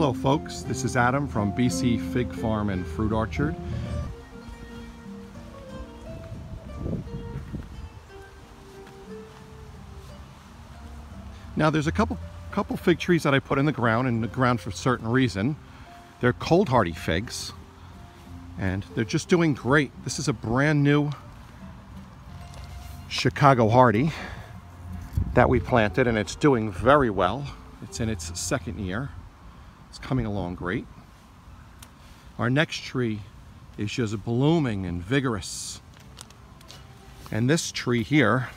Hello folks, this is Adam from BC Fig Farm and Fruit Orchard. Now there's a couple fig trees that I put in the ground for a certain reason. They're cold hardy figs and they're just doing great. This is a brand new Chicago Hardy that we planted and it's doing very well. It's in its second year. It's coming along great. Our next tree is just blooming and vigorous. And this tree here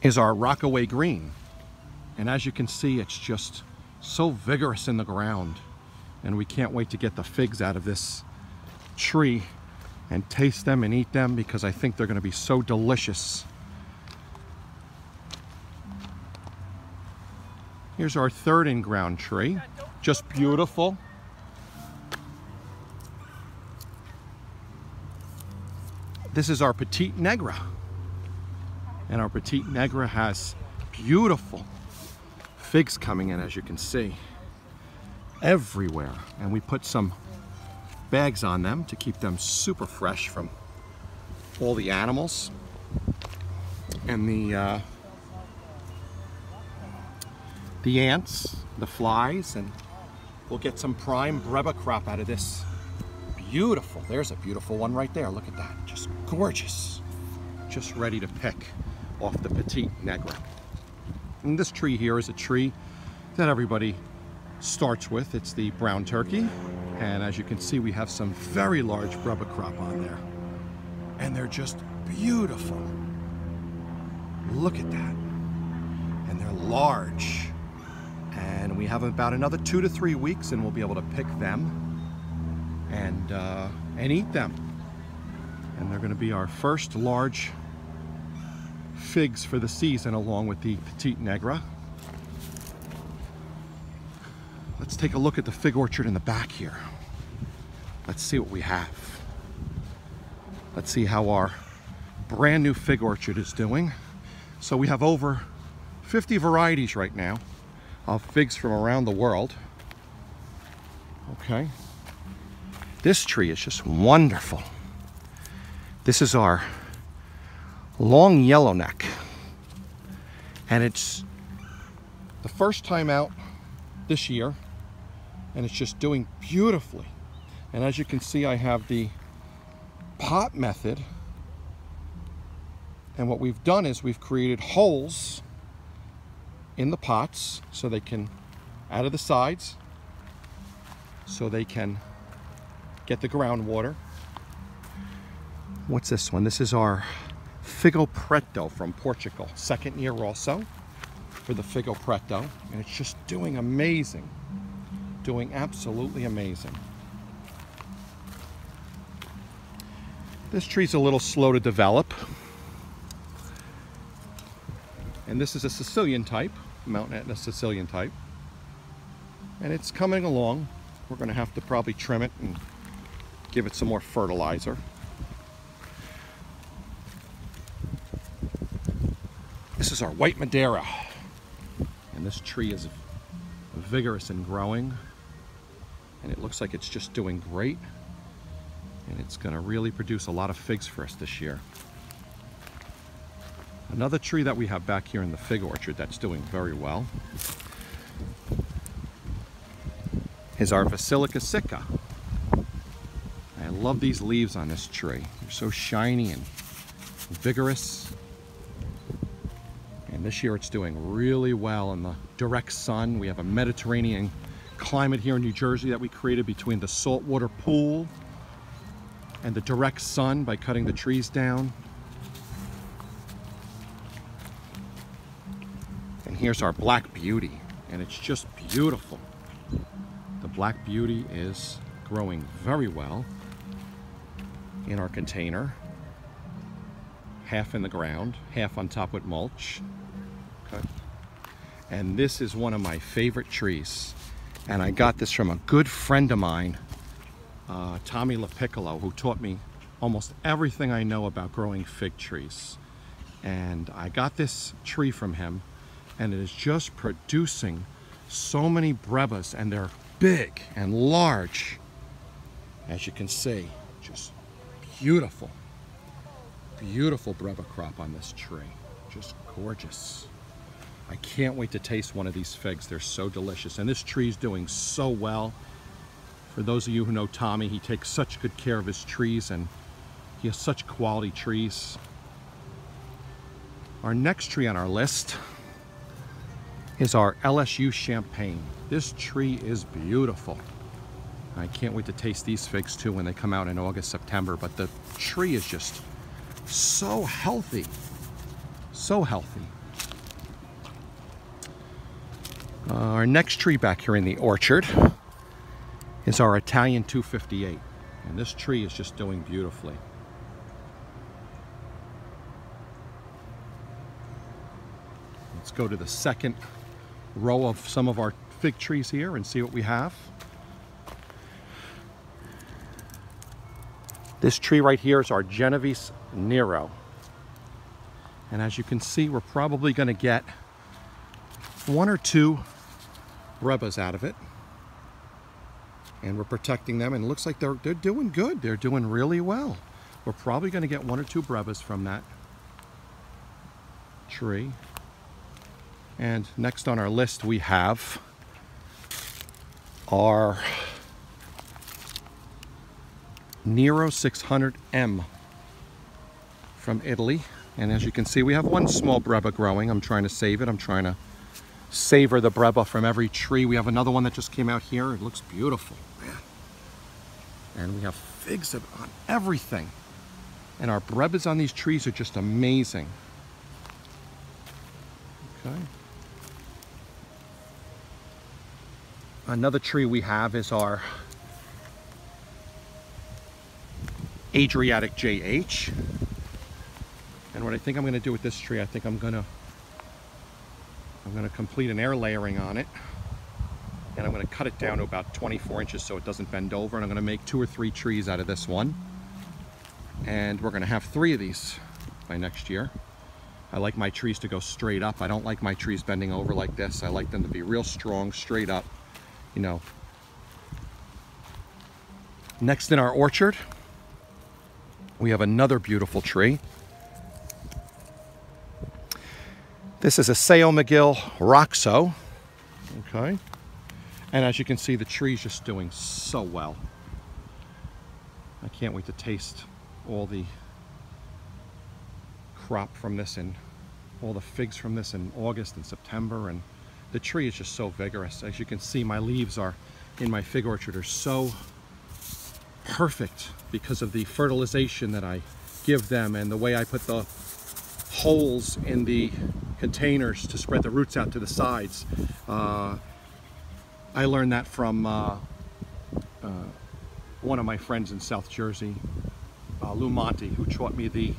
is our Rockaway Green. And as you can see, it's just so vigorous in the ground. And we can't wait to get the figs out of this tree and taste them and eat them because I think they're going to be so delicious. Here's our third in-ground tree, just beautiful. This is our Petite Negra. And our Petite Negra has beautiful figs coming in, as you can see, everywhere. And we put some bags on them to keep them super fresh from all the animals and the ants, the flies, and we'll get some prime Breba crop out of this. Beautiful. There's a beautiful one right there. Look at that. Just gorgeous. Just ready to pick off the Petite Negra. And this tree here is a tree that everybody starts with. It's the brown turkey. And as you can see, we have some very large Breba crop on there. And they're just beautiful. Look at that. And they're large. And we have about another 2 to 3 weeks and we'll be able to pick them and eat them. And they're going to be our first large figs for the season along with the Petite Negra. Let's take a look at the fig orchard in the back here. Let's see what we have. Let's see how our brand new fig orchard is doing. So we have over 50 varieties right now of figs from around the world. Okay. This tree is just wonderful. This is our long yellowneck. And it's the first time out this year. And it's just doing beautifully. And as you can see, I have the pot method. And what we've done is we've created holes in the pots so they can, out of the sides, so they can get the groundwater. What's this one? This is our Figo Preto from Portugal. Second year also for the Figo Preto. And it's just doing amazing. Doing absolutely amazing. This tree's a little slow to develop. And this is a Sicilian type, Mountain Etna Sicilian type. And it's coming along. We're going to have to probably trim it and give it some more fertilizer. This is our White Madeira. And this tree is vigorous and growing. And it looks like it's just doing great. And it's going to really produce a lot of figs for us this year. Another tree that we have back here in the fig orchard that's doing very well is our Basilica Sicca. I love these leaves on this tree. They're so shiny and vigorous. And this year it's doing really well in the direct sun. We have a Mediterranean climate here in New Jersey that we created between the saltwater pool and the direct sun by cutting the trees down. And here's our Black Beauty, and it's just beautiful. The Black Beauty is growing very well in our container, half in the ground, half on top with mulch. Okay. And this is one of my favorite trees, and I got this from a good friend of mine, Tommy LaPiccolo, who taught me almost everything I know about growing fig trees. And I got this tree from him And it is just producing so many brebbas, and they're big and large. As you can see, just beautiful, beautiful breba crop on this tree. Just gorgeous. I can't wait to taste one of these figs. They're so delicious. And this tree's doing so well. For those of you who know Tommy, he takes such good care of his trees, and he has such quality trees. Our next tree on our list is our LSU Champagne. This tree is beautiful. I can't wait to taste these figs too when they come out in August, September, but the tree is just so healthy. So healthy. Our next tree back here in the orchard is our Italian 258. And this tree is just doing beautifully. Let's go to the second row of some of our fig trees here and see what we have. This tree right here is our Genovese Nero. And as you can see, we're probably going to get 1 or 2 brebbas out of it. And we're protecting them, and it looks like they're doing good. They're doing really well. We're probably going to get 1 or 2 brebbas from that tree. And next on our list we have our Nero 600M from Italy. And as you can see, we have 1 small breba growing. I'm trying to save it. I'm trying to savor the breba from every tree. We have another one that just came out here. It looks beautiful, man. And we have figs on everything. And our brebas on these trees are just amazing. Okay. Another tree we have is our Adriatic JH. And what I think I'm going to do with this tree, I think I'm going to complete an air layering on it. And I'm going to cut it down to about 24 inches so it doesn't bend over. And I'm going to make 2 or 3 trees out of this one. And we're going to have 3 of these by next year. I like my trees to go straight up. I don't like my trees bending over like this. I like them to be real strong, straight up, you know. Next in our orchard, we have another beautiful tree. This is a Sao Miguel Roxo, okay? And as you can see, the tree's just doing so well. I can't wait to taste all the crop from this and all the figs from this in August and September. And the tree is just so vigorous. As you can see, my leaves are in my fig orchard are so perfect because of the fertilization that I give them and the way I put the holes in the containers to spread the roots out to the sides. I learned that from one of my friends in South Jersey, Lou Monty, who taught me the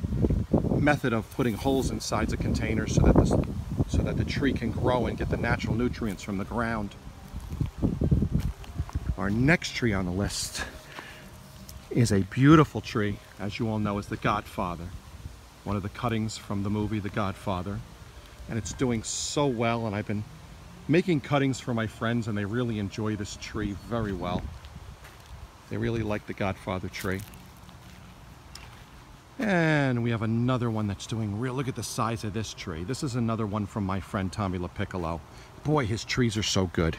method of putting holes inside the containers so that the tree can grow and get the natural nutrients from the ground. Our next tree on the list is a beautiful tree, as you all know, is the Godfather. One of the cuttings from the movie The Godfather. And it's doing so well, and I've been making cuttings for my friends, and they really enjoy this tree very well. They really like the Godfather tree. And we have another one that's doing real, look at the size of this tree. This is another one from my friend Tommy LaPiccolo. Boy, his trees are so good.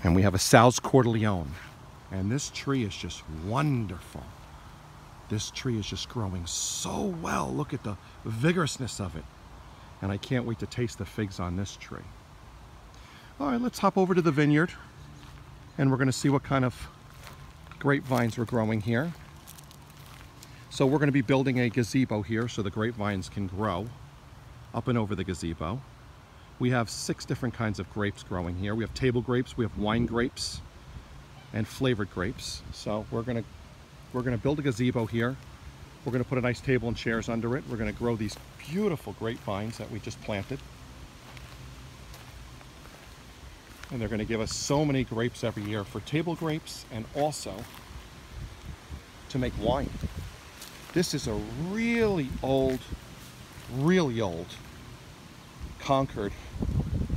And we have a Sal's Coeur d'Leone. And this tree is just wonderful. This tree is just growing so well. Look at the vigorousness of it. And I can't wait to taste the figs on this tree. All right, let's hop over to the vineyard. And we're going to see what kind of grapevines we're growing here. So we're going to be building a gazebo here so the grapevines can grow up and over the gazebo. We have 6 different kinds of grapes growing here. We have table grapes, we have wine grapes, and flavored grapes. So we're going to build a gazebo here. We're going to put a nice table and chairs under it. We're going to grow these beautiful grapevines that we just planted. And they're going to give us so many grapes every year for table grapes and also to make wine. This is a really old Concord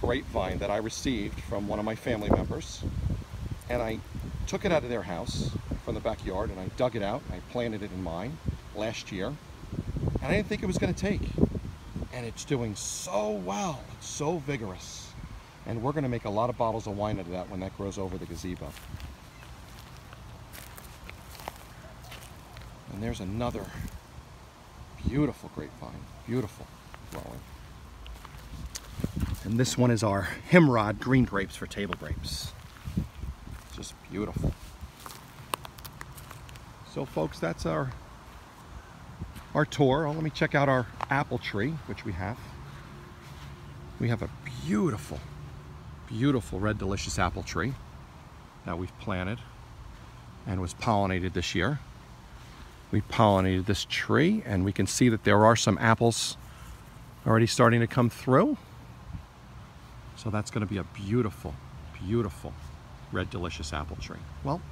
grapevine that I received from one of my family members, and I took it out of their house from the backyard and I dug it out and I planted it in mine last year, and I didn't think it was going to take, and it's doing so well. It's so vigorous, and we're going to make a lot of bottles of wine out of that when that grows over the gazebo. And there's another beautiful grapevine, beautiful growing. And this one is our Himrod green grapes for table grapes. Just beautiful. So folks, that's our tour. Oh, let me check out our apple tree, which we have. We have a beautiful, beautiful Red Delicious apple tree that we've planted and was pollinated this year. We pollinated this tree, and we can see that there are some apples already starting to come through. So that's going to be a beautiful, beautiful Red Delicious apple tree. Well,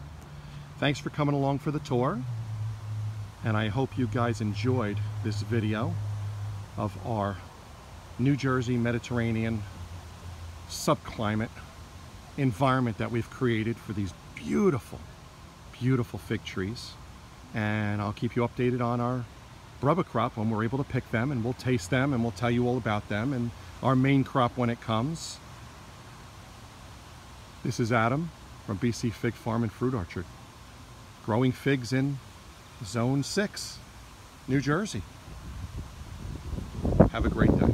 thanks for coming along for the tour, and I hope you guys enjoyed this video of our New Jersey Mediterranean subclimate environment that we've created for these beautiful, beautiful fig trees. And I'll keep you updated on our Brubba crop when we're able to pick them, and we'll taste them and we'll tell you all about them and our main crop when it comes. This is Adam from BC Fig Farm and Fruit Orchard, growing figs in Zone 6, New Jersey. Have a great day.